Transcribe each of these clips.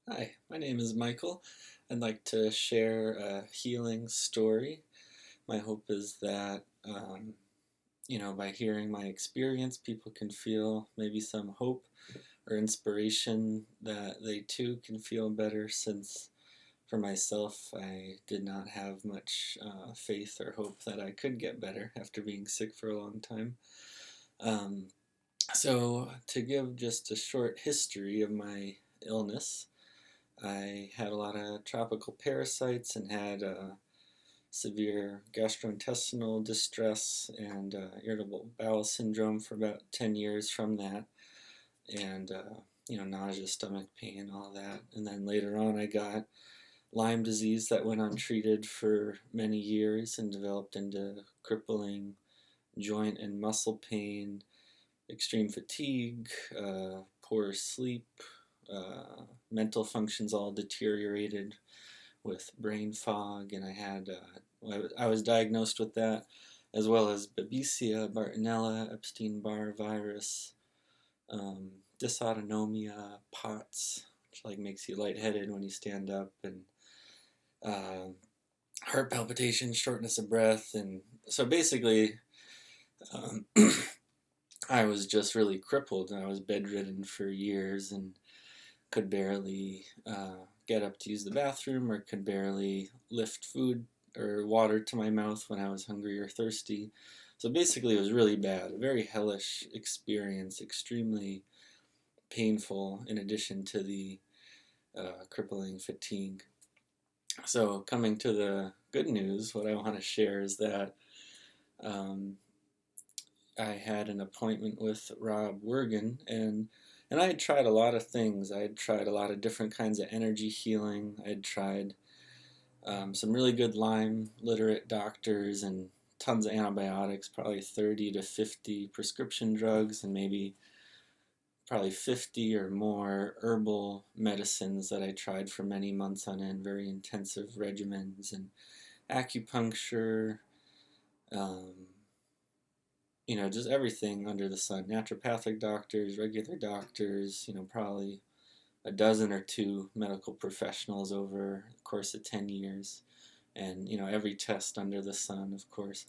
Hi, my name is Michael. I'd like to share a healing story. My hope is that, by hearing my experience, people can feel maybe some hope or inspiration that they too can feel better, since for myself, I did not have much faith or hope that I could get better after being sick for a long time. Um, so, to give just a short history of my illness, I had a lot of tropical parasites and had severe gastrointestinal distress and irritable bowel syndrome for about 10 years from that, and nausea, stomach pain, all that. And then later on, I got Lyme disease that went untreated for many years and developed into crippling joint and muscle pain, extreme fatigue, poor sleep, mental functions all deteriorated with brain fog, and I was diagnosed with that, as well as Babesia, Bartonella, Epstein-Barr virus, dysautonomia, POTS, which like makes you lightheaded when you stand up, and uh, heart palpitations, shortness of breath, and so basically, um, I was just really crippled, and I was bedridden for years, and could barely get up to use the bathroom, or could barely lift food or water to my mouth when I was hungry or thirsty. So basically, it was really bad, a very hellish experience, extremely painful, in addition to the crippling fatigue. So, coming to the good news, what I want to share is that um, I had an appointment with Rob Wergin, and I had tried a lot of things. I had tried a lot of different kinds of energy healing. I had tried some really good Lyme literate doctors and tons of antibiotics, probably 30 to 50 prescription drugs, and maybe probably 50 or more herbal medicines that I tried for many months on end, very intensive regimens, and acupuncture, um, just everything under the sun. Naturopathic doctors, regular doctors, probably a dozen or two medical professionals over the course of 10 years. And, every test under the sun, of course.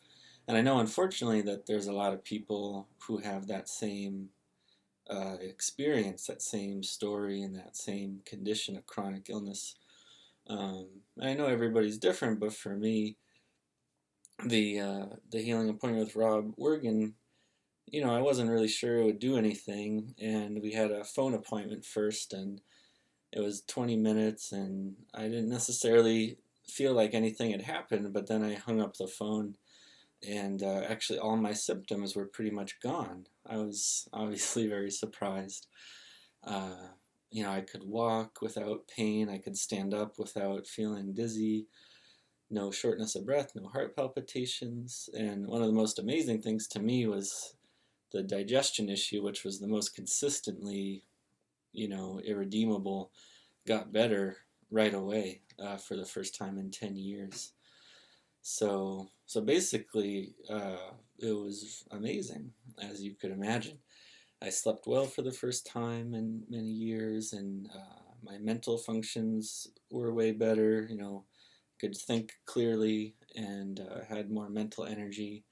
And I know, unfortunately, that there's a lot of people who have that same experience, that same story, and that same condition of chronic illness. I know everybody's different, but for me, the healing appointment with Rob Wergin, I wasn't really sure it would do anything, and we had a phone appointment first, and it was 20 minutes, and I didn't necessarily feel like anything had happened, but then I hung up the phone, and actually all my symptoms were pretty much gone. I was obviously very surprised. Uh, I could walk without pain, I could stand up without feeling dizzy, no shortness of breath, no heart palpitations, and one of the most amazing things to me was the digestion issue, which was the most consistently, irredeemable, got better right away for the first time in 10 years. So basically, it was amazing, as you could imagine. I slept well for the first time in many years, and my mental functions were way better. Could think clearly and had more mental energy,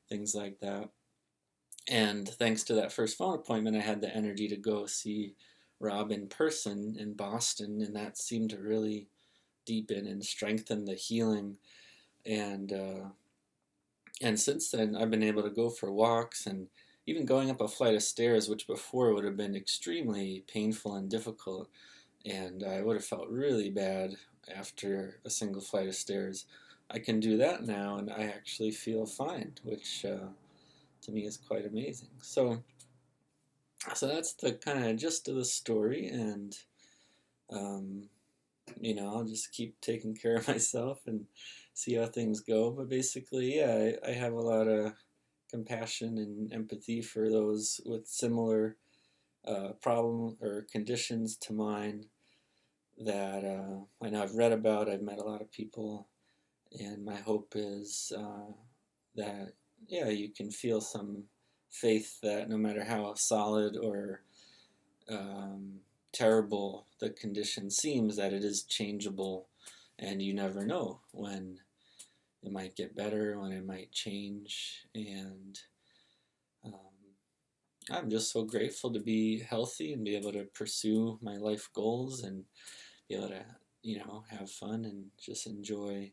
things like that. And thanks to that first phone appointment, I had the energy to go see Rob in person in Boston, and that seemed to really deepen and strengthen the healing. And and since then, I've been able to go for walks, and even going up a flight of stairs, which before would have been extremely painful and difficult, and I would have felt really bad after a single flight of stairs. I can do that now, and I actually feel fine, which to me is quite amazing. So that's the kind of gist of the story, and um, I'll just keep taking care of myself and see how things go. But basically, yeah, I have a lot of compassion and empathy for those with similar problem or conditions to mine that I know I've read about. I've met a lot of people, and my hope is that, yeah, you can feel some faith that no matter how solid or um, terrible the condition seems, that it is changeable, and you never know when it might get better, when it might change. And um, I'm just so grateful to be healthy and be able to pursue my life goals and be able to, have fun and just enjoy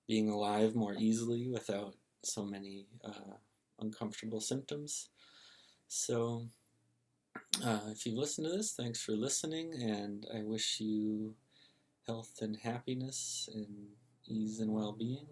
being alive more easily without so many uncomfortable symptoms. So, if you've listened to this, thanks for listening, and I wish you health and happiness and ease and well-being.